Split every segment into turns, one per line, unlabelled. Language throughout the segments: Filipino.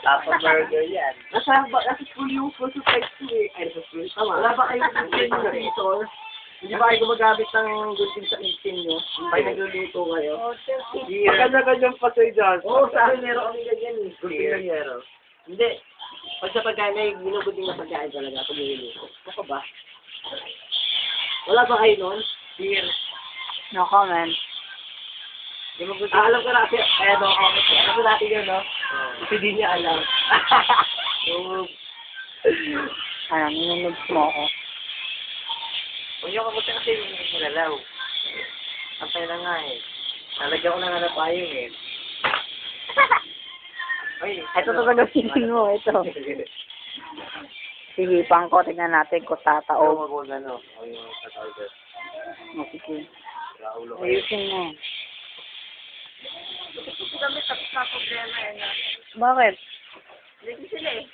Tapos burger yan.
Nasa school yung full supply ko eh. Ay, nasa school. Tama. Wala ba kayo kitchen na dito? Hindi ba kayo gumagamit ng gunting sa kitchen nyo? Pag nagluluto kayo?
Kanya-kanyang pasay dyan.
Oo, sa akin meron kami ganyan eh.
Gunting ng yero.
Hindi. Pag sa pagkain may ginugunting na pagkain talaga pag niluluto. Ako ba? Wala ba kayo nun? Beer.
No comment.
Alam ko na kasi, no comment. Alam ko natin yun, no? Kasi di niya alam.
Ano, ninunugs mo ako.
Huwag yung kamutin kasi yung nilalaw. Antay na nga eh. Nalagyan ko na nga na payong eh. Ay,
Ito gagawin mo, ito. Sihipan ko, tingnan natin kung tataob.
Huwag ano. O yung tatawag.
O, sige.
Raulo kayo.
Ayusin mo.
Hindi kami tapos na problema eh.
Bakit?
Hindi sila eh.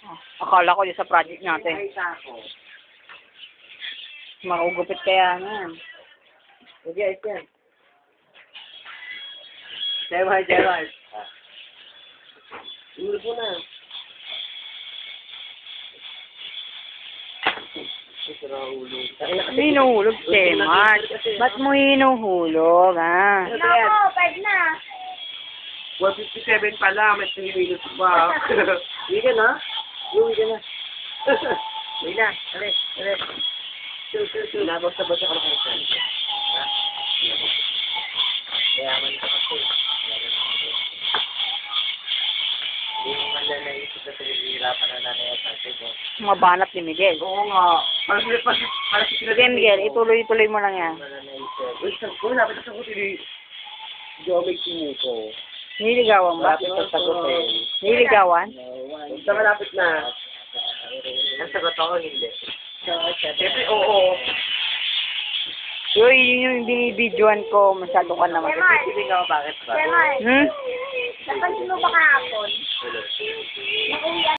Oh, akala ko yung sa project natin.
Ay, ako.
Makugupit kaya yan.
Hindi, ayos yan. Jemar. Ulo po na. Raulo.
Hinuhulog, Temar. Ba't mo hinuhulog, ha?
Nako, 5 na.
157 pala, may 3 minutes pa. Uwi ka na? Uwi ka na. Uwi na. Alis. Nabos-sabos ako ng kayo. Ha? Mayaman ka kasi.
Hindi mo man lang naisip na pinahihirapan na nanay at tatay ko.
Mga banat ni Miguel.
Oo nga. Para si
Sige, Miguel, ituloy-tuloy mo lang yan.
Hindi mo na naisip.
Uy, kung lapit sa ko si Jomig Tumuko.
Niligawan ba?
Malapit ang sagot eh.
Niligawan?
Basta malapit na.
Ang sagot ako, hindi.
Siyempre, oo.
Uy, yun yung binibidyoan ko. Masyado ka naman.
Jemar,
Hindi ka bakit ba?
Jemar,
Hmm?
napansin mo ba kahapon?
Tuloy.
Nauwi